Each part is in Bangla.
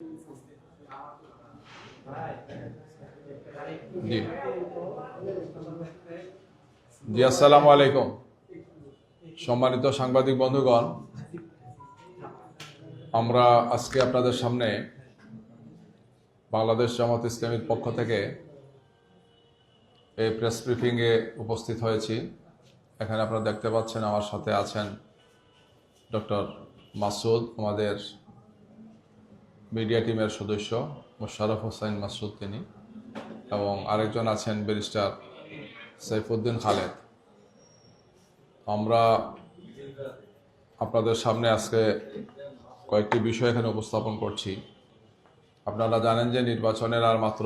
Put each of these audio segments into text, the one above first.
জি জি আসসালামু আলাইকুম। সম্মানিত সাংবাদিক বন্ধুগণ, আমরা আজকে আপনাদের সামনে বাংলাদেশ জামাত ইসলামীর পক্ষ থেকে এই প্রেস ব্রিফিংয়ে উপস্থিত হয়েছি। এখানে আপনারা দেখতে পাচ্ছেন আমার সাথে আছেন ডক্টর মাসুদ, আমাদের মিডিয়া টিমের সদস্য মোশাররফ হোসেন মাসুদ তিনি, এবং আরেকজন আছেন ব্যারিস্টার সাইফুদ্দিন খালেদ। আমরা আপনাদের সামনে আজকে কয়েকটি বিষয় এখানে উপস্থাপন করছি। আপনারা জানেন যে নির্বাচনের আর মাত্র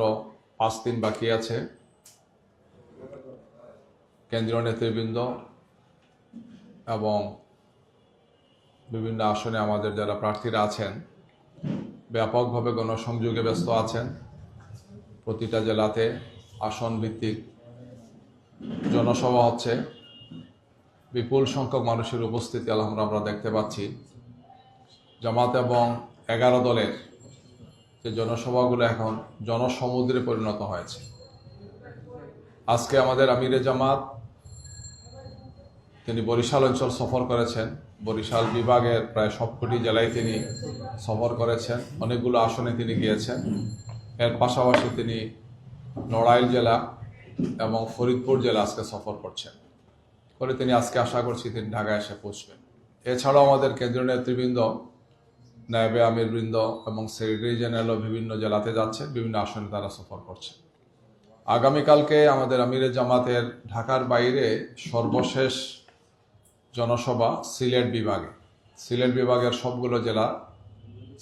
5 দিন বাকি আছে। কেন্দ্রীয় নেতৃবৃন্দ এবং বিভিন্ন আসনে আমাদের যারা প্রার্থীরা আছেন ব্যাপকভাবে গণসংযোগে ব্যস্ত আছেন। প্রতিটা জেলাতে আসন ভিত্তিক জনসভা হচ্ছে, বিপুল সংখ্যক মানুষের উপস্থিতি আমরা দেখতে পাচ্ছি। জামাত এবং 11 দলের যে জনসভাগুলো এখন জনসমুদ্রে পরিণত হয়েছে। আজকে আমাদের আমিরে জামাত তিনি বরিশাল অঞ্চল সফর করেছেন। বরিশাল বিভাগের প্রায় সবকটি জেলায় তিনি সফর করেছেন, অনেকগুলো আসনে তিনি গিয়েছেন। এর পাশাপাশি তিনি নড়াইল জেলা এবং ফরিদপুর জেলা আজকে সফর করছেন। ফলে তিনি আজকে আশা করছি তিনি ঢাকায় এসে পৌঁছবেন। এছাড়াও আমাদের কেন্দ্রীয় নেতৃবৃন্দ, নায়েবে আমিরবৃন্দ এবং সেক্রেটারি জেনারেলও বিভিন্ন জেলাতে যাচ্ছেন, বিভিন্ন আসনে তারা সফর করছে। আগামীকালকে আমাদের আমিরে জামাতের ঢাকার বাইরে সর্বশেষ জনসভা সিলেট বিভাগে। সিলেট বিভাগের সবগুলো জেলা,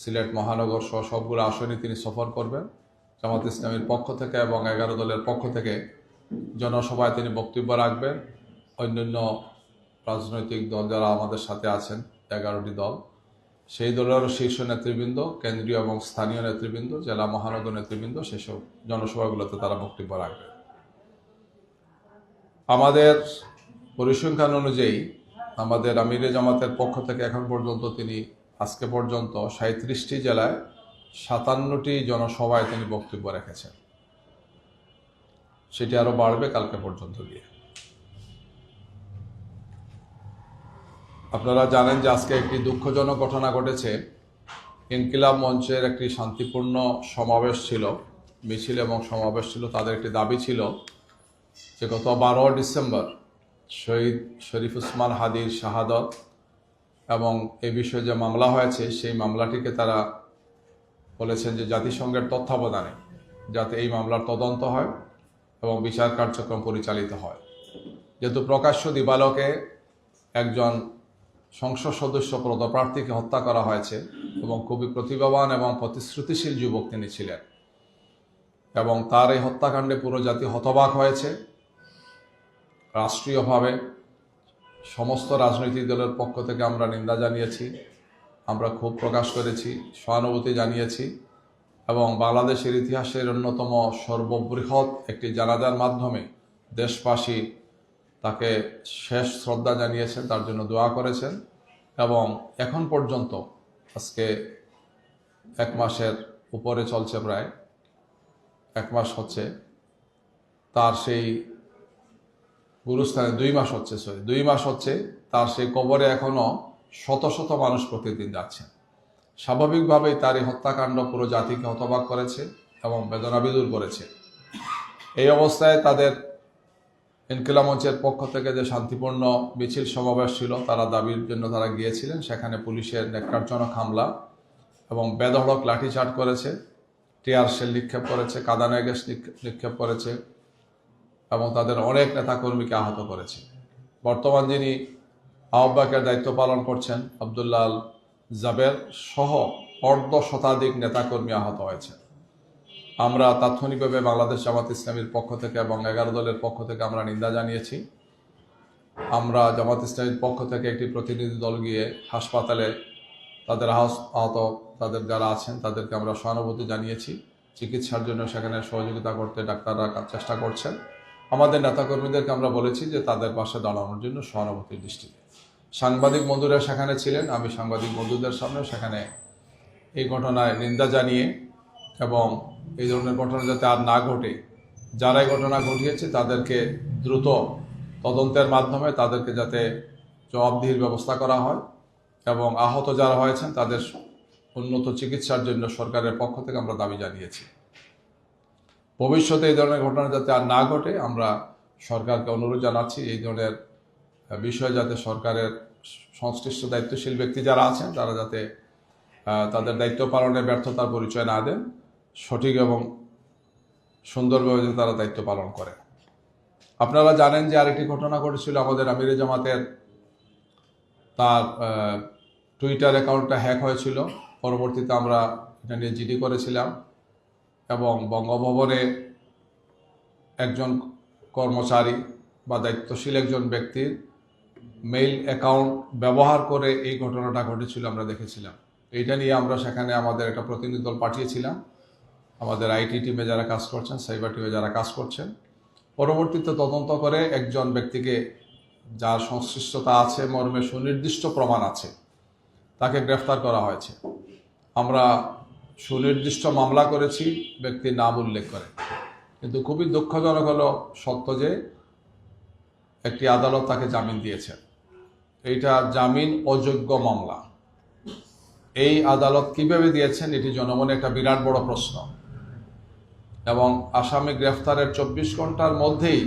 সিলেট মহানগর সহ সবগুলো আসনে তিনি সফর করবেন জামাত ইসলামীর পক্ষ থেকে, এবং 11 দলের পক্ষ থেকে জনসভায় তিনি বক্তব্য রাখবেন। অন্যান্য রাজনৈতিক দল যারা আমাদের সাথে আছেন 11টি দল, সেই দলেরও শীর্ষ নেতৃবৃন্দ, কেন্দ্রীয় এবং স্থানীয় নেতৃবৃন্দ, জেলা মহানগর নেতৃবৃন্দ সেসব জনসভাগুলোতে তারা বক্তব্য রাখবে। আমাদের পরিসংখ্যান অনুযায়ী আমাদের আমিরে জামাতের পক্ষ থেকে এখন পর্যন্ত তিনি আজকে পর্যন্ত 37টি জেলায় 57টি জনসভায় তিনি বক্তব্য রেখেছেন। সেটি আরো বাড়বে কালকে পর্যন্ত গিয়ে। আপনারা জানেন যে আজকে একটি দুঃখজনক ঘটনা ঘটেছে। ইনকিলাব মঞ্চের একটি শান্তিপূর্ণ সমাবেশ ছিল, মিছিল এবং সমাবেশ ছিল। তাদের একটি দাবি ছিল যে গত 12 ডিসেম্বর শহীদ শরীফ উসমান হাদির শাহাদত এবং এই বিষয়ে যে মামলা হয়েছে সেই মামলাটিকে তারা বলেছেন যে জাতিসংঘের তত্ত্বাবধানে যাতে এই মামলার তদন্ত হয় এবং বিচার কার্যক্রম পরিচালিত হয়। যেহেতু প্রকাশ্য দিবালোকে একজন সংসদ সদস্য পদপ্রার্থীকে হত্যা করা হয়েছে এবং খুবই প্রতিভাবান এবং প্রতিশ্রুতিশীল যুবক তিনি ছিলেন, এবং তার এই হত্যাকাণ্ডে পুরো জাতি হতবাক হয়েছে। রাষ্ট্রীয়ভাবে সমস্ত রাজনৈতিক দলের পক্ষ থেকে আমরা নিন্দা জানিয়েছি, আমরা ক্ষোভ প্রকাশ করেছি, সহানুভূতি জানিয়েছি, এবং বাংলাদেশের ইতিহাসের অন্যতম সর্ববৃহৎ একটি জানাজার মাধ্যমে দেশবাসী তাকে শেষ শ্রদ্ধা জানিয়েছেন, তার জন্য দোয়া করেছেন। এবং এখন পর্যন্ত আজকে 1 মাসের উপরে চলছে, প্রায় 1 মাস হচ্ছে তার সেই গুরুস্থানে, 2 মাস হচ্ছে, 2 মাস হচ্ছে তার সেই কবরে এখনো শত শত মানুষ প্রতিদিন যাচ্ছেন। স্বাভাবিকভাবেই তার এই হত্যাকাণ্ড পুরো জাতিকে হতবাক করেছে এবং বেদনাবিদুর করেছে। এই অবস্থায় তাদের ইনকিলাব মঞ্চের পক্ষ থেকে যে শান্তিপূর্ণ মিছিল সমাবেশ ছিল, তারা দাবির জন্য তারা গিয়েছিলেন, সেখানে পুলিশের ন্যাক্কারজনক হামলা এবং বেধড়ক লাঠিচার্জ করেছে, টিয়ার শেল নিক্ষেপ করেছে, কাঁদানে গ্যাস নিক্ষেপ করেছে এবং তাদের অনেক নেতাকর্মীকে আহত করেছে। বর্তমান যিনি আহ্বায়কের দায়িত্ব পালন করছেন আব্দুল্লাহ আল জাবের সহ অর্ধ শতাধিক নেতাকর্মী আহত হয়েছে। আমরা তাৎক্ষণিকভাবে বাংলাদেশ জামাত ইসলামীর পক্ষ থেকে এবং 11 দলের পক্ষ থেকে আমরা নিন্দা জানিয়েছি। আমরা জামাত ইসলামীর পক্ষ থেকে একটি প্রতিনিধি দল গিয়ে হাসপাতালে তাদের আহত তাদের যারা আছেন তাদেরকে আমরা সহানুভূতি জানিয়েছি। চিকিৎসার জন্য সেখানে সহযোগিতা করতে ডাক্তাররা চেষ্টা করছেন। আমাদের নেতাকর্মীদেরকে আমরা বলেছি যে তাদের পাশে দাঁড়ানোর জন্য সহানুভূতির দৃষ্টিতে। সাংবাদিক বন্ধুরা সেখানে ছিলেন, আমি সাংবাদিক বন্ধুদের সামনে সেখানে এই ঘটনায় নিন্দা জানিয়ে এবং এই ধরনের ঘটনা যাতে আর না ঘটে, যারা এই ঘটনা ঘটিয়েছে তাদেরকে দ্রুত তদন্তের মাধ্যমে তাদেরকে যাতে জবাবদিহির ব্যবস্থা করা হয় এবং আহত যারা হয়েছেন তাদের উন্নত চিকিৎসার জন্য সরকারের পক্ষ থেকে আমরা দাবি জানিয়েছি। ভবিষ্যতে এই ধরনের ঘটনা যাতে আর না ঘটে আমরা সরকারকে অনুরোধ জানাচ্ছি এই ধরনের বিষয় যাতে সরকারের সংশ্লিষ্ট দায়িত্বশীল ব্যক্তি যারা আছেন তারা যাতে তাদের দায়িত্ব পালনে ব্যর্থতার পরিচয় না দেন, সঠিক এবং সুন্দরভাবে যাতে তারা দায়িত্ব পালন করে। আপনারা জানেন যে আরেকটি ঘটনা ঘটেছিল আমাদের আমিরে জামাতের, তার টুইটার অ্যাকাউন্টটা হ্যাক হয়েছিল। পরবর্তীতে আমরা এটা নিয়ে জিডি করেছিলাম এবং বঙ্গভবনে একজন কর্মচারী বা দায়িত্বশীল একজন ব্যক্তির মেইল অ্যাকাউন্ট ব্যবহার করে এই ঘটনাটা ঘটেছিল, আমরা দেখেছিলাম। এইটা নিয়ে আমরা সেখানে আমাদের একটা প্রতিনিধি দল পাঠিয়েছিলাম, আমাদের আইটি টিমে যারা কাজ করছেন, সাইবার টিমে যারা কাজ করছেন। পরবর্তীতে তদন্ত করে একজন ব্যক্তিকে যার সংশ্লিষ্টতা আছে মর্মে সুনির্দিষ্ট প্রমাণ আছে তাকে গ্রেফতার করা হয়েছে। আমরা সুনির্দিষ্ট মামলা করেছি ব্যক্তির নাম উল্লেখ করে, কিন্তু খুবই দুঃখজনক হলো সত্য যে একটি আদালত তাকে জামিন দিয়েছেন। এইটা জামিন অযোগ্য মামলা। এই আদালত কিভাবে দিয়েছেন এটি জনমনে একটা বিরাট বড় প্রশ্ন। এবং আসামি গ্রেফতারের 24 ঘন্টার মধ্যেই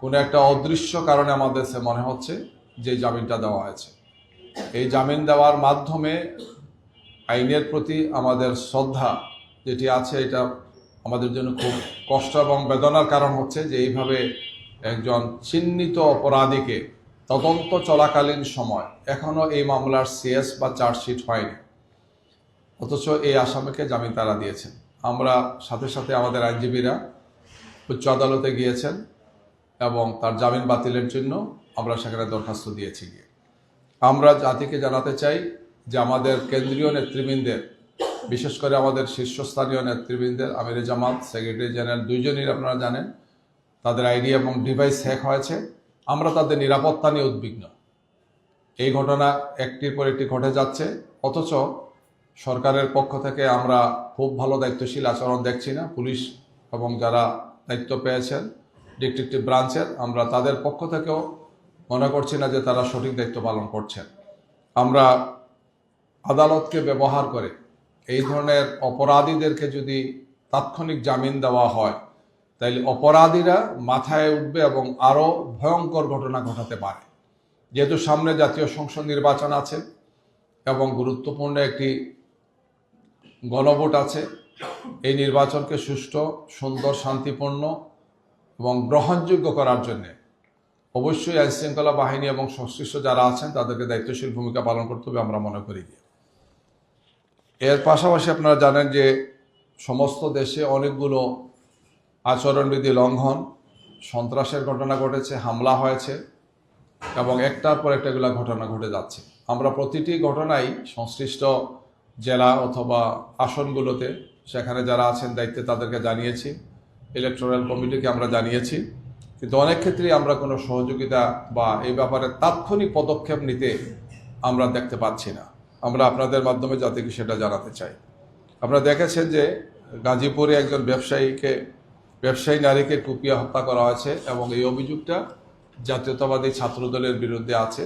কোনো একটা অদৃশ্য কারণে আমাদের মনে হচ্ছে যে জামিনটা দেওয়া হয়েছে। এই জামিন দেওয়ার মাধ্যমে আইনের প্রতি আমাদের শ্রদ্ধা যেটি আছে এটা আমাদের জন্য খুব কষ্ট এবং বেদনার কারণ হচ্ছে যে এইভাবে একজন চিহ্নিত অপরাধীকে তদন্ত চলাকালীন সময় এখনও এই মামলার সিএস বা চার্জশিট হয়নি, অথচ এই আসামিকে জামিন তারা দিয়েছেন। আমরা সাথে সাথে আমাদের আইনজীবীরা উচ্চ আদালতে গিয়েছেন এবং তার জামিন বাতিলের জন্য আমরা সেখানে দরখাস্ত দিয়েছি। আমরা জাতিকে জানাতে চাই যে আমাদের কেন্দ্রীয় নেতৃবৃন্দের, বিশেষ করে আমাদের শীর্ষস্থানীয় নেতৃবৃন্দের, আমিরে জামাত, সেক্রেটারি জেনারেল দুইজনই আপনারা জানেন তাদের আইডি এবং ডিভাইস হ্যাক হয়েছে। আমরা তাদের নিরাপত্তা নিয়ে উদ্বিগ্ন। এই ঘটনা একটির পর একটি ঘটে যাচ্ছে, অথচ সরকারের পক্ষ থেকে আমরা খুব ভালো দায়িত্বশীল আচরণ দেখছি না। পুলিশ এবং যারা দায়িত্ব পেয়েছেন ডিটেকটিভ ব্রাঞ্চের, আমরা তাদের পক্ষ থেকেও মনে করছি না যে তারা সঠিক দায়িত্ব পালন করছেন। আমরা আদালতকে ব্যবহার করে এই ধরনের অপরাধীদেরকে যদি তাৎক্ষণিক জামিন দেওয়া হয় তাইলে অপরাধীরা মাথায় উঠবে এবং আরও ভয়ঙ্কর ঘটনা ঘটাতে পারে। যেহেতু সামনে জাতীয় সংসদ নির্বাচন আছে এবং গুরুত্বপূর্ণ একটি গণভোট আছে, এই নির্বাচনকে সুষ্ঠু, সুন্দর, শান্তিপূর্ণ এবং গ্রহণযোগ্য করার জন্য অবশ্যই আইনশৃঙ্খলা বাহিনী এবং সংশ্লিষ্ট যারা আছেন তাদেরকে দায়িত্বশীল ভূমিকা পালন করতে হবে আমরা মনে করি। এর পাশাপাশি আপনারা জানেন যে সমস্ত দেশে অনেকগুলো আচরণবিধি লঙ্ঘন, সন্ত্রাসের ঘটনা ঘটেছে, হামলা হয়েছে এবং একটার পর একটাগুলো ঘটনা ঘটে যাচ্ছে। আমরা প্রতিটি ঘটনাই সংশ্লিষ্ট জেলা অথবা আসনগুলোতে সেখানে যারা আছেন দায়িত্বে তাদেরকে জানিয়েছি, ইলেকটোরাল কমিটিকে আমরা জানিয়েছি, কিন্তু অনেক ক্ষেত্রেই আমরা কোনো সহযোগিতা বা এই ব্যাপারে তাৎক্ষণিক পদক্ষেপ নিতে আমরা দেখতে পাচ্ছি না। আমরা আপনাদের মাধ্যমে জাতিকে সেটা জানাতে চাই। আপনারা দেখেছেন যে গাজীপুরে একজন ব্যবসায়ী নারীকে কুপিয়ে হত্যা করা হয়েছে এবং এই অভিযোগটা জাতীয়তাবাদী ছাত্রদলের বিরুদ্ধে আছে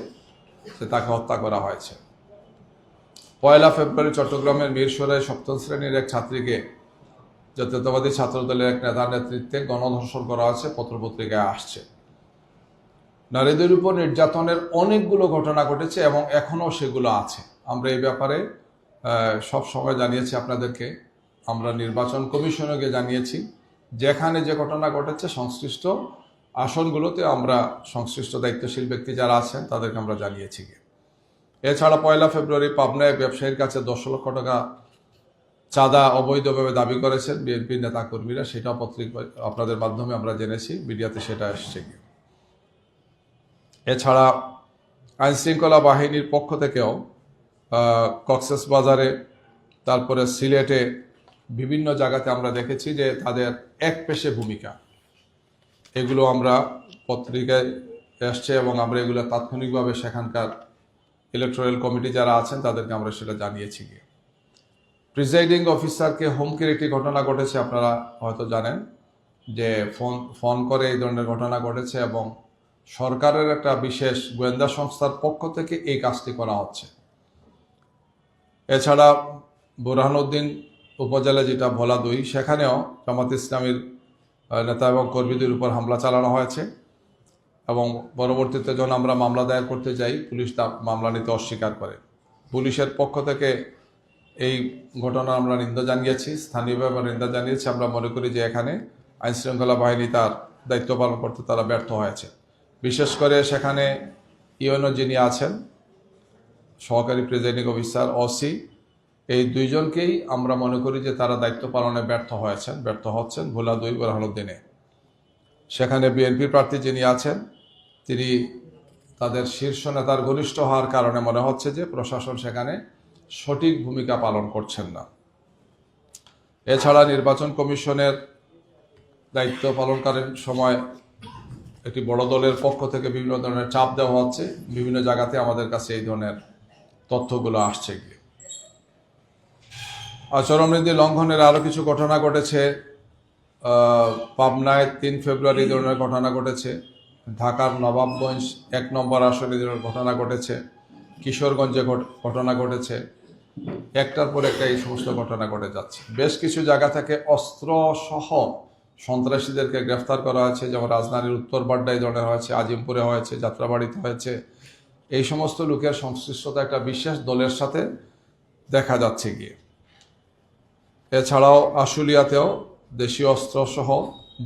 যে তাকে হত্যা করা হয়েছে। 1 ফেব্রুয়ারি চট্টগ্রামের মিরসরাই 7ম শ্রেণীর এক ছাত্রীকে জাতীয়তাবাদী ছাত্রদলের এক নেতার নেতৃত্বে গণধর্ষণ করা হয়েছে, পত্রপত্রিকায় আসছে। নারীদের উপর নির্যাতনের অনেকগুলো ঘটনা ঘটেছে এবং এখনও সেগুলো আছে। আমরা এই ব্যাপারে সব সময় জানিয়েছি আপনাদেরকে, আমরা নির্বাচন কমিশনকে জানিয়েছি, যেখানে যে ঘটনা ঘটেছে সংশ্লিষ্ট আসনগুলোতে আমরা সংশ্লিষ্ট দায়িত্বশীল ব্যক্তি যারা আছেন তাদেরকে আমরা জানিয়েছি। এছাড়া 1 ফেব্রুয়ারি পাবনায় ব্যবসায়ীর কাছে 10 লক্ষ টাকা চাঁদা অবৈধভাবে দাবি করেছেন বিএনপির নেতাকর্মীরা, সেটাও আপনাদের মাধ্যমে আমরা জেনেছি, মিডিয়াতে সেটা এসছে। এছাড়া আইনশৃঙ্খলা বাহিনীর পক্ষ থেকেও কক্সবাজারে, তারপরে সিলেটে বিভিন্ন জায়গাতে আমরা দেখেছি যে তাদের একপেশে ভূমিকা, এগুলো আমরা পত্রিকায় এসছে এবং আমরা এগুলো তাৎক্ষণিকভাবে সেখানকার ইলেকটোরাল কমিটি যারা আছেন তাদেরকে আমরা সেটা জানিয়েছি। প্রিজাইডিং অফিসারকে হুমকির একটি ঘটনা ঘটেছে, আপনারা হয়তো জানেন যে ফোন করে এই ধরনের ঘটনা ঘটেছে এবং সরকারের একটা বিশেষ গোয়েন্দা সংস্থার পক্ষ থেকে এই কাজটি করা হচ্ছে। এছাড়া বুরহানুদ্দিন উপজেলা যেটা ভোলা 2, সেখানেও জামাত ইসলামীর নেতা এবং কর্মীদের উপর হামলা চালানো হয়েছে এবং পরবর্তীতে যখন আমরা মামলা দায়ের করতে যাই, পুলিশ তা মামলা নিতে অস্বীকার করে। পুলিশের পক্ষ থেকে এই ঘটনা আমরা নিন্দা জানিয়েছি, স্থানীয়ভাবে নিন্দা জানিয়েছি। আমরা মনে করি যে এখানে আইনশৃঙ্খলা বাহিনী তার দায়িত্ব পালন করতে তারা ব্যর্থ হয়েছে। বিশেষ করে সেখানে ইউএনও যিনি আছেন, সহকারী প্রিজাইডিং অফিসার, ওসি, এই দুইজনকেই আমরা মনে করি যে তারা দায়িত্ব পালনে ব্যর্থ হচ্ছেন ভোলা 2 বুরহানুদ্দিনে। সেখানে বিএনপি প্রার্থী যিনি আছেন, তিনি তাদের শীর্ষ নেতার ঘনিষ্ঠ হওয়ার কারণে মনে হচ্ছে যে প্রশাসন সেখানে সঠিক ভূমিকা পালন করছেন না। এছাড়া নির্বাচন কমিশনের দায়িত্ব পালনকারীর সময় একটি বড় দলের পক্ষ থেকে বিভিন্ন ধরনের চাপ দেওয়া হচ্ছে, বিভিন্ন জায়গাতে আমাদের কাছে এই ধরনের তথ্যগুলো আসছে। গিয়ে আচরণবিধি লঙ্ঘনের আরও কিছু ঘটনা ঘটেছে। পাবনায় 3 ফেব্রুয়ারি এই ধরনের ঘটনা ঘটেছে। ঢাকার নবাবগঞ্জ 1 নম্বর আসনে এই ধরনের ঘটনা ঘটেছে। কিশোরগঞ্জে ঘটনা ঘটেছে। একটার পর একটা এই সমস্ত ঘটনা ঘটে যাচ্ছে। বেশ কিছু জায়গা থেকে অস্ত্র সহ সন্ত্রাসীদেরকে গ্রেফতার করা হয়েছে, যেমন রাজধানীর উত্তর বাড্ডায় ধরনের হয়েছে, আজিমপুরে হয়েছে, যাত্রাবাড়িতে হয়েছে। এই সমস্ত লোকের সংশ্লিষ্টতা একটা বিশেষ দলের সাথে দেখা যাচ্ছে গিয়ে। এছাড়াও আশুলিয়াতেও দেশীয় অস্ত্র সহ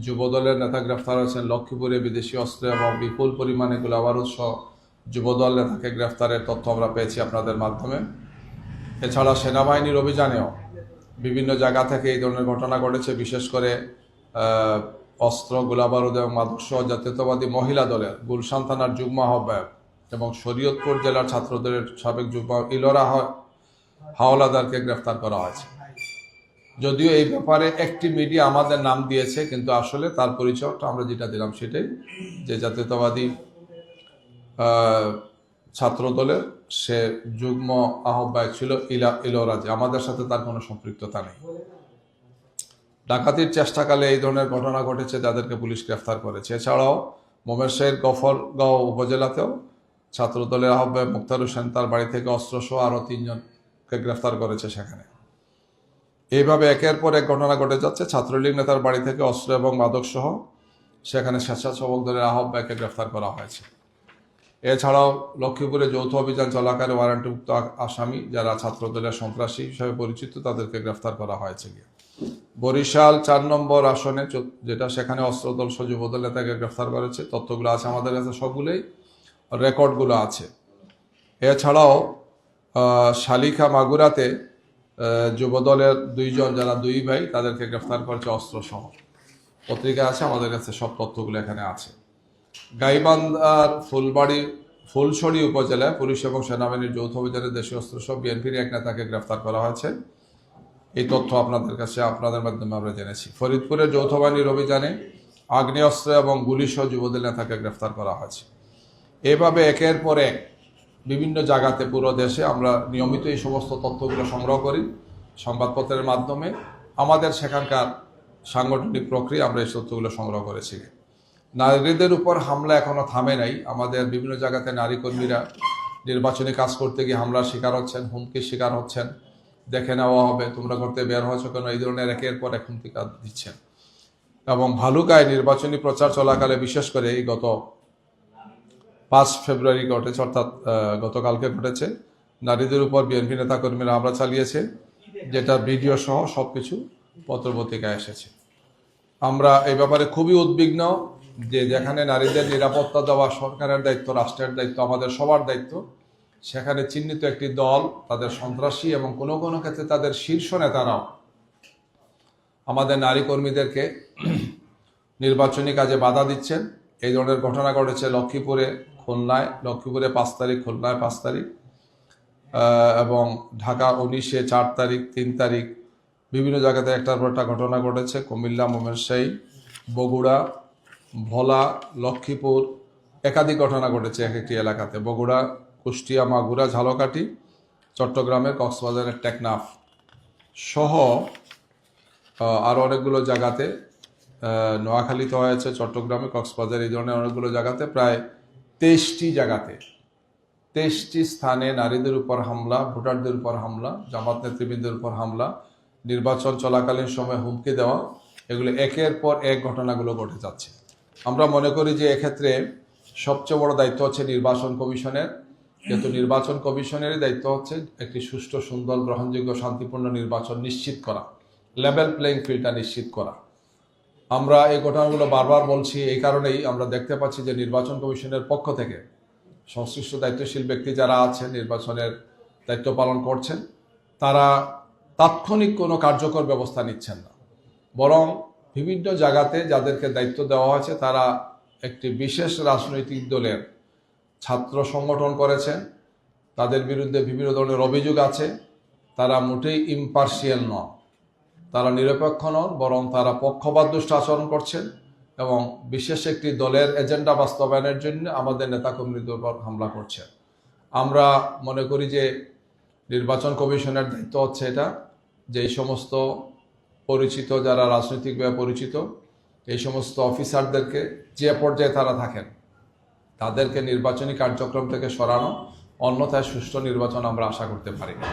যুবদলের নেতা গ্রেফতার হয়েছেন। লক্ষ্মীপুরে বিদেশি অস্ত্র এবং বিপুল পরিমাণে গোলাবারুদ সহ যুবদল নেতাকে গ্রেফতারের তথ্য আমরা পেয়েছি আপনাদের মাধ্যমে। এছাড়া সেনাবাহিনীর অভিযানেও বিভিন্ন জায়গা থেকে এই ধরনের ঘটনা ঘটেছে। বিশেষ করে অস্ত্র, গোলাবারুদ এবং মাদক সহ জাতীয়তাবাদী মহিলা দলের গুলশান থানার যুগ্ম আহ্বায়ক এবং শরীয়তপুর জেলার ছাত্রদলের সাবেক যুগ্ম ইলোরা হাওলাদারকে গ্রেফতার করা হয়েছে। যদিও এই ব্যাপারে একটি মিডিয়া আমাদের নাম দিয়েছে, কিন্তু আসলে তার পরিচয়টা আমরা যেটা দিলাম সেটাই, যে জাতীয়তাবাদী ছাত্র দলের সে যুগ্ম আহ্বায়ক ছিল ইলোরাজে, আমাদের সাথে তার কোনো সম্পৃক্ততা নেই। ডাকাতির চেষ্টাকালে এই ধরনের ঘটনা ঘটেছে, যাদেরকে পুলিশ গ্রেফতার করেছে। এছাড়াও মোমেরশাহীর গফরগাঁও উপজেলাতেও ছাত্র দলের আহ্বায়ক মুক্তার হোসেন তার বাড়ি থেকে অস্ত্রসহ আরও 3 জনকে গ্রেফতার করেছে সেখানে। এইভাবে একের পর এক ঘটনা ঘটে যাচ্ছে। ছাত্রলীগ নেতার বাড়ি থেকে অস্ত্র এবং মাদক সহ সেখানে স্বেচ্ছাসেবক দলের আহ্বায়ককে গ্রেফতার করা হয়েছে। এছাড়াও লক্ষ্মীপুরে যৌথ অভিযান চলাকালে ওয়ারেন্টভুক্ত আসামি যারা ছাত্র দলের সন্ত্রাসী হিসেবে পরিচিত, তাদেরকে গ্রেফতার করা হয়েছে। বরিশাল 4 নম্বর আসনে যেটা, সেখানে অস্ত্রদল সহ যুবদল নেতাকে গ্রেফতার করেছে। তথ্যগুলো আছে আমাদের কাছে, সবগুলোই রেকর্ডগুলো আছে। এছাড়াও শালিখা মাগুরাতে যুবদলের 2 জন যারা 2 ভাই, তাদেরকে গ্রেফতার করেছে অস্ত্র সহ। পত্রিকা আছে আমাদের কাছে, সব তথ্যগুলো এখানে আছে। গাইবান্ধার ফুলছড়ি উপজেলায় পুলিশ এবং সেনাবাহিনীর যৌথ অভিযানে দেশীয় অস্ত্র সহ বিএনপির এক নেতাকে গ্রেফতার করা হয়েছে। এই তথ্য আপনাদের কাছে আপনাদের মাধ্যমে আমরা জেনেছি। ফরিদপুরের যৌথ বাহিনীর অভিযানে আগ্নেয়াস্ত্র এবং গুলি সহ যুবদল নেতাকে গ্রেফতার করা হয়েছে। এভাবে একের পর এক বিভিন্ন জায়গাতে পুরো দেশে আমরা নিয়মিত এই সমস্ত তথ্যগুলো সংগ্রহ করি সংবাদপত্রের মাধ্যমে। আমাদের সেখানকার সাংগঠনিক প্রক্রিয়া আমরা এই তথ্যগুলো সংগ্রহ করেছি। নারীদের উপর হামলা এখনো থামে নাই। আমাদের বিভিন্ন জায়গাতে নারী কর্মীরা নির্বাচনী কাজ করতে গিয়ে হামলার শিকার হচ্ছেন, হুমকির শিকার হচ্ছেন। দেখে নেওয়া হবে, তোমরা করতে বের হয়েছো কেন, এই ধরনের একের পর এক হুমকি দিচ্ছেন। এবং ভালুকায় নির্বাচনী প্রচার চলাকালে বিশেষ করে এই গত 5 ফেব্রুয়ারি ঘটেছে, অর্থাৎ গতকালকে ঘটেছে, নারীদের উপর বিএনপি নেতাকর্মীরা হামলা চালিয়েছে, যেটা ভিডিও সহ সবকিছু পত্রপত্রিকায় এসেছে। আমরা এই ব্যাপারে খুবই উদ্বিগ্ন যে যেখানে নারীদের নিরাপত্তা দেওয়া সরকারের দায়িত্ব, রাষ্ট্রের দায়িত্ব, আমাদের সবার দায়িত্ব, সেখানে চিহ্নিত একটি দল তাদের সন্ত্রাসী এবং কোনো কোনো ক্ষেত্রে তাদের শীর্ষ নেতারাও আমাদের নারী কর্মীদেরকে নির্বাচনী কাজে বাধা দিচ্ছেন। এই ধরনের ঘটনা ঘটেছে লক্ষ্মীপুরে, খুলনায়, লক্ষ্মীপুরে 5 তারিখ, খুলনায় 5 তারিখ, এবং ঢাকা 19-এ 4 তারিখ, 3 তারিখ বিভিন্ন জায়গাতে একটার পর একটা ঘটনা ঘটেছে। কুমিল্লা, ময়মনসিংহ, বগুড়া, ভোলা, লক্ষ্মীপুর একাধিক ঘটনা ঘটেছে এক একটি এলাকাতে। বগুড়া, কুষ্টিয়া, মাগুরা, ঝালকাঠি, চট্টগ্রামের কক্সবাজারের টেকনাফ সহ আরও অনেকগুলো জায়গাতে, নোয়াখালীতে হয়েছে, চট্টগ্রামে, কক্সবাজার, এই ধরনের অনেকগুলো জায়গাতে, প্রায় 23টি জায়গাতে 23টি স্থানে নারীদের উপর হামলা, ভোটারদের উপর হামলা, জামাত নেতৃবৃন্দের উপর হামলা, নির্বাচন চলাকালীন সময় হুমকি দেওয়া, এগুলো একের পর এক ঘটনাগুলো ঘটে যাচ্ছে। আমরা মনে করি যে এক্ষেত্রে সবচেয়ে বড় দায়িত্ব হচ্ছে নির্বাচন কমিশনের, যেহেতু নির্বাচন কমিশনেরই দায়িত্ব হচ্ছে একটি সুষ্ঠু, সুন্দর, গ্রহণযোগ্য, শান্তিপূর্ণ নির্বাচন নিশ্চিত করা, লেভেল প্লেইং ফিল্ডটা নিশ্চিত করা। আমরা এই ঘটনাগুলো বারবার বলছি এই কারণেই আমরা দেখতে পাচ্ছি যে নির্বাচন কমিশনের পক্ষ থেকে সংশ্লিষ্ট দায়িত্বশীল ব্যক্তি যারা আছেন, নির্বাচনের দায়িত্ব পালন করছেন, তারা তাৎক্ষণিক কোনো কার্যকর ব্যবস্থা নিচ্ছেন না, বরং বিভিন্ন জায়গাতে যাদেরকে দায়িত্ব দেওয়া হয়েছে তারা একটি বিশেষ রাজনৈতিক দলের ছাত্র সংগঠন করেছেন, তাদের বিরুদ্ধে বিভিন্ন ধরনের অভিযোগ আছে, তারা মোটেই ইম্পার্শিয়াল নন, তারা নিরপেক্ষ নন, বরং তারা পক্ষপাতদুষ্ট আচরণ করছেন এবং বিশেষ একটি দলের এজেন্ডা বাস্তবায়নের জন্য আমাদের নেতাকর্মীদের উপর হামলা করছেন। আমরা মনে করি যে নির্বাচন কমিশনের দায়িত্ব হচ্ছে এটা, যে এই সমস্ত পরিচিত, যারা রাজনৈতিকভাবে পরিচিত, এই সমস্ত অফিসারদেরকে যে পর্যায়ে তারা থাকেন তাদেরকে নির্বাচনী কার্যক্রম থেকে সরানো, অন্যথায় সুষ্ঠু নির্বাচন আমরা আশা করতে পারি না।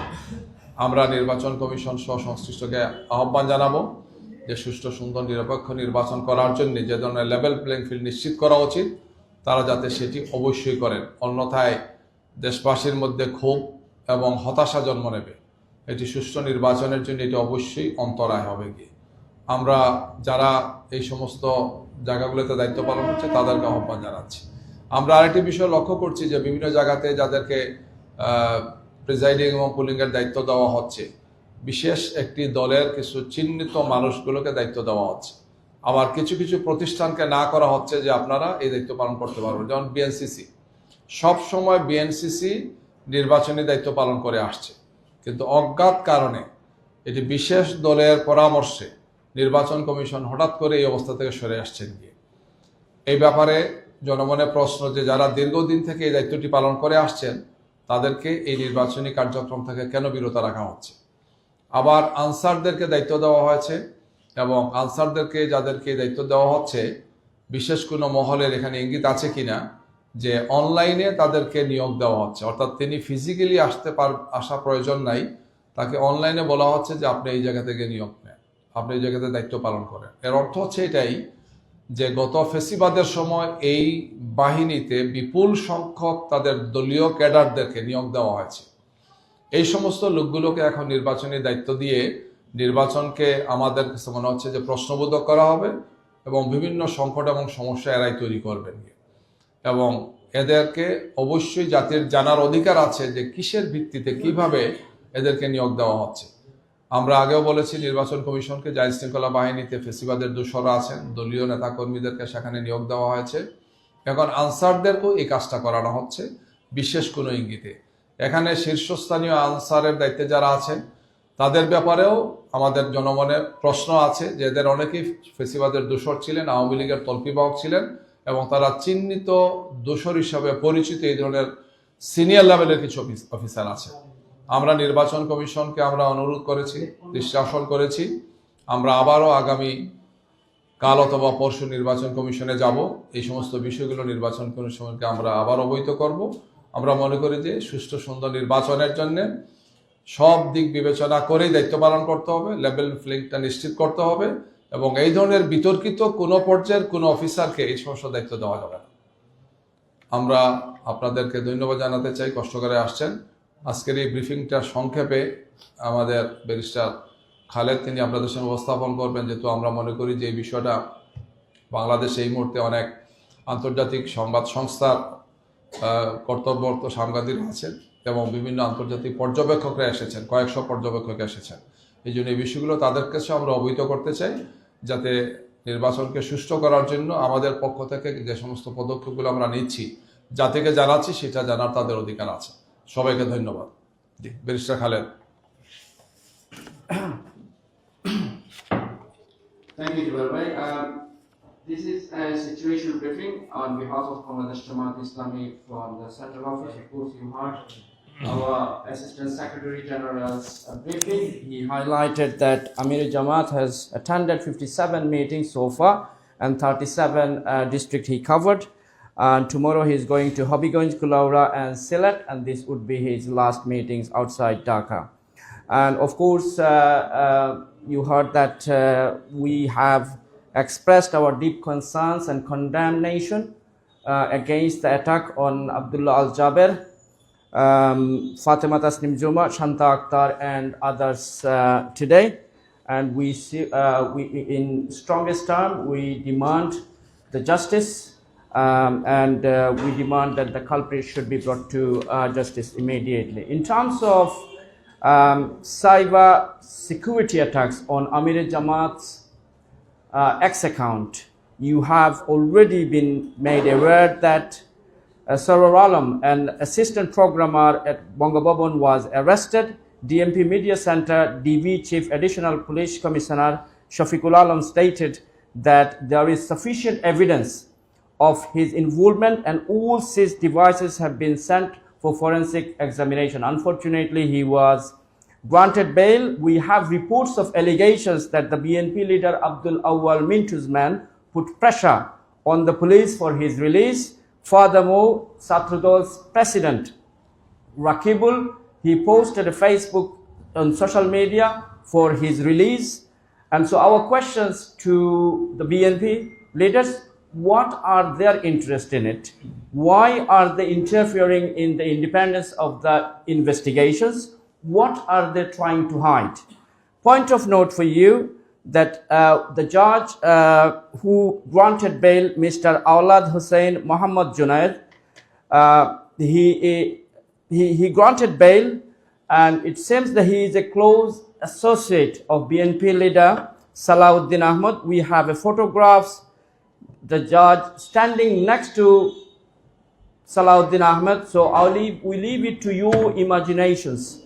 আমরা নির্বাচন কমিশন সহ সংশ্লিষ্টকে আহ্বান জানাবো যে সুষ্ঠু, সুন্দর, নিরপেক্ষ নির্বাচন করার জন্য যে ধরনের লেভেল প্লেইং ফিল্ড নিশ্চিত করা উচিত তারা যাতে সেটি অবশ্যই করেন, অন্যথায় দেশবাসীর মধ্যে ক্ষোভ এবং হতাশা জন্ম নেবে। এটি সুষ্ঠু নির্বাচনের জন্য এটি অবশ্যই অন্তরায় হবে গিয়ে। আমরা যারা এই সমস্ত জায়গাগুলোতে দায়িত্ব পালন করছে তাদেরকে আহ্বান জানাচ্ছি। আমরা আরেকটি বিষয় লক্ষ্য করছি যে বিভিন্ন জায়গাতে যাদেরকে প্রিজাইডিং এবং পুলিংয়ের দায়িত্ব দেওয়া হচ্ছে, বিশেষ একটি দলের কিছু চিহ্নিত মানুষগুলোকে দায়িত্ব দেওয়া হচ্ছে। আবার কিছু কিছু প্রতিষ্ঠানকে না করা হচ্ছে যে আপনারা এই দায়িত্ব পালন করতে পারবেন। যেমন বিএনসিসি, সব সময় বিএনসিসি নির্বাচনী দায়িত্ব পালন করে আসছে, কিন্তু অজ্ঞাত কারণে এটি বিশেষ দলের পরামর্শে নির্বাচন কমিশন হঠাৎ করে এই অবস্থা থেকে সরে আসছেন গিয়ে। এই ব্যাপারে জনমনে প্রশ্ন যে যারা দীর্ঘদিন থেকে এই দায়িত্বটি পালন করে আসছেন তাদেরকে এই নির্বাচনী কার্যক্রম থেকে কেন বিরত রাখা হচ্ছে। আবার আনসারদেরকে দায়িত্ব দেওয়া হয়েছে এবং আনসারদেরকে যাদেরকে দায়িত্ব দেওয়া হচ্ছে বিশেষ কোনো মহলের এখানে ইঙ্গিত আছে কিনা যে অনলাইনে তাদেরকে নিয়োগ দেওয়া হচ্ছে, অর্থাৎ তিনি ফিজিক্যালি আসা প্রয়োজন নাই, তাকে অনলাইনে বলা হচ্ছে যে আপনি এই জায়গা থেকে নিয়োগ নেন, আপনি এই জায়গাতে দায়িত্ব পালন করেন। এর অর্থ হচ্ছে এটাই যে গত ফেসিবাদের সময় এই বাহিনীতে বিপুল সংখ্যক তাদের দলীয় ক্যাডারদেরকে নিয়োগ দেওয়া হয়েছে। এই সমস্ত লোকগুলোকে এখন নির্বাচনী দায়িত্ব দিয়ে নির্বাচনকে আমাদের কাছে মনে হচ্ছে যে প্রশ্নবোধক করা হবে এবং বিভিন্ন সংকট এবং সমস্যা এরাই তৈরি করবেন। এবং এদেরকে অবশ্যই জাতির জানার অধিকার আছে যে কিসের ভিত্তিতে কিভাবে এদেরকে নিয়োগ দেওয়া হচ্ছে। আমরা আগেও বলেছি নির্বাচন কমিশনকে যে আইন শৃঙ্খলা বাহিনীতে ফেসিবাদের দোসররা আছেন, দলীয় নেতাকর্মীদেরকে সেখানে নিয়োগ দেওয়া হয়েছে। এখন আনসারদেরকেও এই কাজটা করানো হচ্ছে বিশেষ কোনো ইঙ্গিতে। এখানে শীর্ষস্থানীয় আনসারের দায়িত্বে যারা আছেন তাদের ব্যাপারেও আমাদের জনমনে প্রশ্ন আছে যে এদের অনেকেই ফেসিবাদের দোসর ছিলেন, আওয়ামী লীগের তল্পিবাহক ছিলেন এবং তারা চিহ্নিত দোসর হিসাবে পরিচিত এই ধরনের সিনিয়র লেভেলের কিছু অফিসার আছে। আমরা নির্বাচন কমিশনকে আমরা অনুরোধ করেছি, দৃষ্টি আকর্ষণ করেছি, আমরা আবারও আগামী কাল অথবা পরশু নির্বাচন কমিশনে যাব, এই সমস্ত বিষয়গুলো নির্বাচন কমিশনকে আমরা আবার অবহিত করব। আমরা মনে করি যে সুষ্ঠু, সুন্দর নির্বাচনের জন্য সব দিক বিবেচনা করেই দায়িত্ব পালন করতে হবে, লেভেল প্লেইংটা নিশ্চিত করতে হবে এবং এই ধরনের বিতর্কিত কোনো পর্যায়ের কোনো অফিসারকে এই সমস্ত দায়িত্ব দেওয়া যাবে না। আমরা আপনাদেরকে ধন্যবাদ জানাতে চাই, কষ্ট করে আসছেন। আজকের এই ব্রিফিংটা সংক্ষেপে আমাদের ব্যারিস্টার খালেদ তিনি আপনাদের সঙ্গে উপস্থাপন করবেন, যেহেতু আমরা মনে করি যে এই বিষয়টা বাংলাদেশে এই মুহূর্তে অনেক আন্তর্জাতিক সংবাদ সংস্থার কর্তব্যরত সাংবাদিক আছেন এবং বিভিন্ন আন্তর্জাতিক পর্যবেক্ষকরা এসেছেন, কয়েকশো পর্যবেক্ষক এসেছেন। এই জন্য এই বিষয়গুলো তাদের কাছে আমরা অবহিত করতে চাই, যাতে নির্বাচনকে সুষ্ঠু করার জন্য আমাদের পক্ষ থেকে যে সমস্ত পদক্ষেপগুলো আমরা নিচ্ছি জাতিকে জানাচ্ছি সেটা জানার তাদের অধিকার আছে। সবাইকে ধন্যবাদ। জি, barrister Khaled. Thank you, Jibril Bhai. This is a situation briefing on behalf of Bangladesh Jamaat Islami from the Central Office. Of course, you heard our Assistant Secretary General's briefing, he highlighted that Amir Jamaat has attended 57 meetings so far and 37 districts he covered. And tomorrow he is going to Habiganj, Kulaura and Sylhet, and this would be his last meetings outside Dhaka. And of course, you heard that we have expressed our deep concerns and condemnation against the attack on Abdullah Al-Jaber, Fatima Tasnim Juma, Shanta Akhtar and others today. And we in strongest terms, we demand the justice and we demand that the culprit should be brought to justice immediately. In terms of cyber security attacks on Amir Jamaat's X account, you have already been made aware that Sarwar Alam, an assistant programmer at Bangabhavan, was arrested. DMP Media Center DV Chief Additional Police Commissioner Shafiqul Alam stated that there is sufficient evidence of his involvement and all seized devices have been sent for forensic examination. Unfortunately, he was granted bail. We have reports of allegations that the BNP leader Abdul Awwal Mintu's man put pressure on the police for his release. Furthermore, Satradol's president Rakibul, he posted a Facebook on social media for his release. And so our questions to the BNP leaders: what are their interest in it? Why are they interfering in the independence of the investigations? What are they trying to hide? Point of note for you that the judge who granted bail, Mr. Aulad Hussain Muhammad Junaid, he granted bail, and it seems that he is a close associate of BNP leader Salahuddin Ahmad. We have a photographs, the judge standing next to Salahuddin Ahmad. So we leave it to your imaginations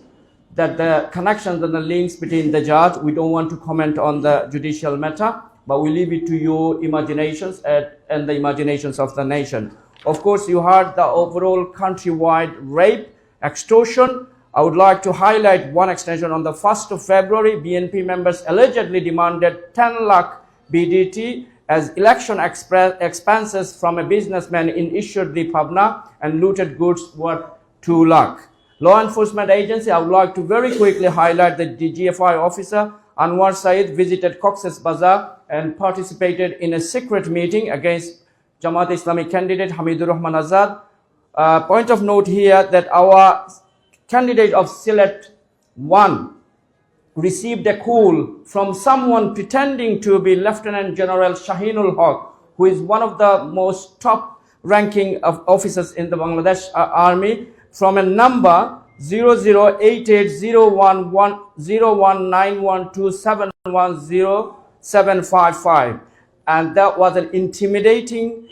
that the connections and the links between the judge. We don't want to comment on the judicial matter, but we leave it to your imaginations and the imaginations of the nation. Of course, you heard the overall countrywide rape, extortion. I would like to highlight one extension. On the 1st of February, BNP members allegedly demanded 10 lakh BDT as election expenses from a businessman in Ishurdi, Pabna, and looted goods worth 2 lakh. Law enforcement agency, I would like to very quickly highlight that the DGFI officer Anwar Said visited Cox's Bazar and participated in a secret meeting against Jamaat Islamic candidate Hamidur Rahman Azad. Point of note here that our candidate of Sylhet 1 received a call from someone pretending to be Lieutenant General Shahinul Haq, who is one of the most top ranking of officers in the Bangladesh Army, from a number 0088019127100755, and that was an intimidating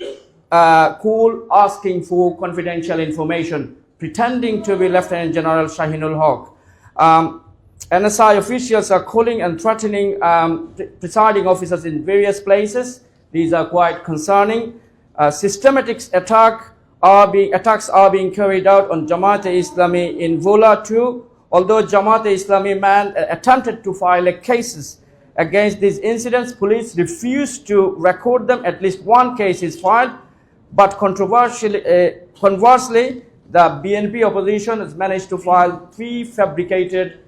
call asking for confidential information, pretending to be Lieutenant General Shahinul Haq. NSI officials are calling and threatening presiding officers in various places. These are quite concerning. Systematic attacks are being carried out on Jamaat-e-Islami in Vola too. Although Jamaat-e-Islami man attempted to file cases against these incidents, police refused to record them. At least one case is filed, but conversely, the BNP opposition has managed to file 3 fabricated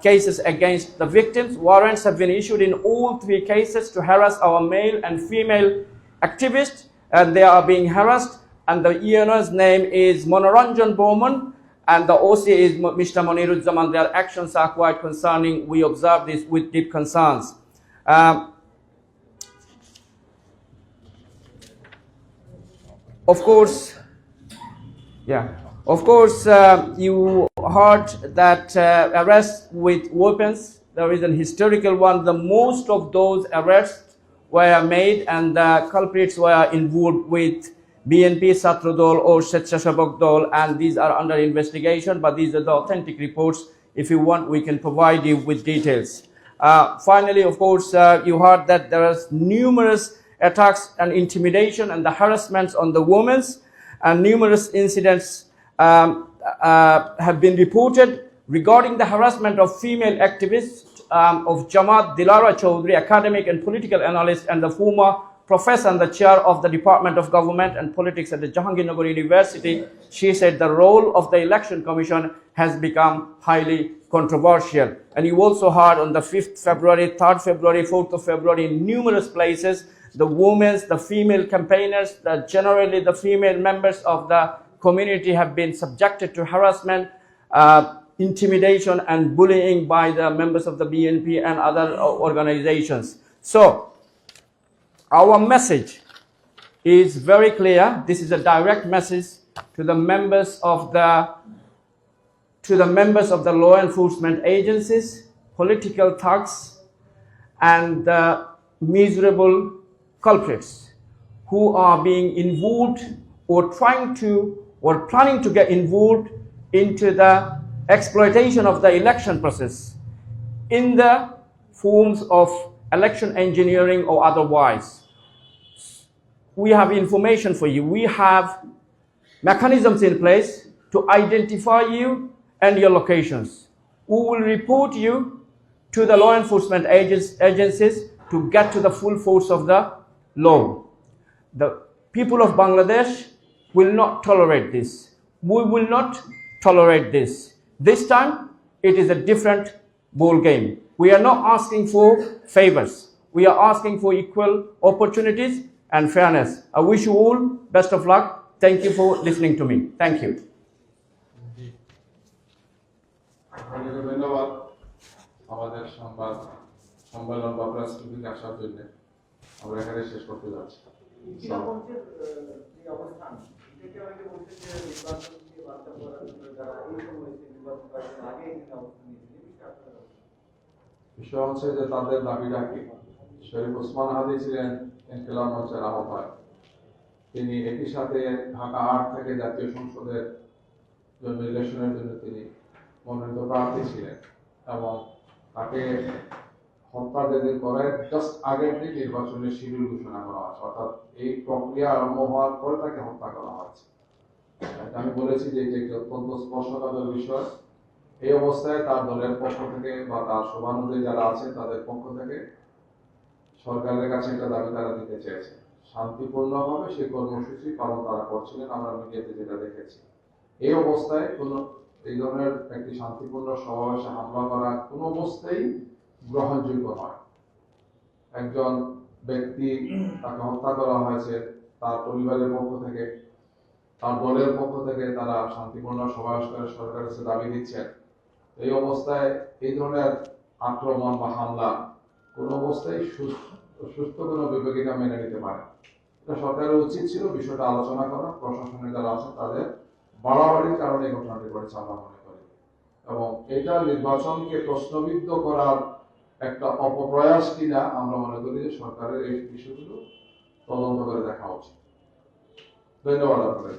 cases against the victims. Warrants have been issued in all 3 cases to harass our male and female activists, and they are being harassed. And the owner's name is Monoranjan Bowman, and the OC is Mr. Moniruzzaman. Their actions are quite concerning. We observe this with deep concerns. Of course, you heard that arrests with weapons, there is an historical one. The most of those arrests were made and the culprits were involved with BNP, Satradol or Swechhasevak Dol, and these are under investigation, but these are the authentic reports. If you want, we can provide you with details. Finally, of course, you heard that there are numerous attacks and intimidation and the harassments on the women, and numerous incidents have been reported regarding the harassment of female activists of Jamaat Dilara Chaudhry, academic and political analyst and the former professor and the chair of the Department of Government and Politics at the Jahangirnagar University. She said the role of the Election Commission has become highly controversial. And you also heard on the 5th February, 3rd February, 4th of February in numerous places, the women, the female campaigners, generally the female members of the community have been subjected to harassment, intimidation and bullying by the members of the BNP and other organizations. So our message is very clear. This is a direct message to the members of the law enforcement agencies, political thugs, and the miserable culprits who are being involved or trying to or planning to get involved into the exploitation of the election process in the forms of election engineering or otherwise. We have information for you. We have mechanisms in place to identify you and your locations. We will report you to the law enforcement agencies to get to the full force of the law. The people of Bangladesh will not tolerate this. We will not tolerate this. This time, it is a different ball game. We are not asking for favors. We are asking for equal opportunities and fairness. I wish you all best of luck. Thank you for listening to me. Thank you. ধন্যবাদ আমাদের সংবাদ সম্মেলন বা প্রেস ক্লিপিং আসার জন্য। আমরা এখানে শেষ করতে যাচ্ছি। বিষয় হচ্ছে যে তাদের দাবিটা কি? শরীফ ওসমান হাদি ছিলেন ইনকিলাব মঞ্চের আহ্বায়ক। তিনি একই সাথে ঢাকা ৮ থেকে জাতীয় সংসদের জন্য ইলেকশনের জন্য তিনি মনোনীত প্রার্থী ছিলেন এবং তাকে হত্যা যেদিন করে জাস্ট আগের দিন নির্বাচনের শিডিউল ঘোষণা করা হয়েছে, অর্থাৎ এই প্রক্রিয়া আরম্ভ হওয়ার পরে তাকে হত্যা করা হয়েছে। আমি বলেছি যে এটি একটি অত্যন্ত স্পর্শকাতর বিষয়। এই অবস্থায় তার দলের পক্ষ থেকে বা তার শুভানুযায়ী যারা আছে তাদের পক্ষ থেকে সরকারের কাছে একটা দাবি তারা দিতে চেয়েছে, শান্তিপূর্ণভাবে সেই কর্মসূচি পালন তারা করছিলেন, আমরা মিডিয়াতে যেটা দেখেছি। এই অবস্থায় কোনো এই ধরনের একটি শান্তিপূর্ণ সমাবেশে হামলা করা কোনো অবস্থায় গ্রহণযোগ্য নয়। একজন ব্যক্তি তাকে হত্যা করা হয়েছে, তার পরিবারের পক্ষ থেকে, তার দলের পক্ষ থেকে তারা শান্তিপূর্ণ সমাবেশ করে সরকারের কাছে দাবি দিচ্ছেন। এই অবস্থায় এই ধরনের আক্রমণ বা হামলা কোন অবস্থায় সুস্থ কোনো বিবেকিকা মেনে নিতে পারে। এটা সরকারের উচিত ছিল বিষয়টা আলোচনা করা, প্রশাসনের যারা আছে তাদের বাড়াবাড়ির কারণে এই ঘটনাটি ঘটেছে আমরা মনে করি, এবং এটা নির্বাচনকে প্রশ্নবিদ্ধ করার একটা অপপ্রয়াস কিনা আমরা মনে করি যে সরকারের এই বিষয়গুলো তদন্ত করে দেখা উচিত। ধন্যবাদ আপনাদের।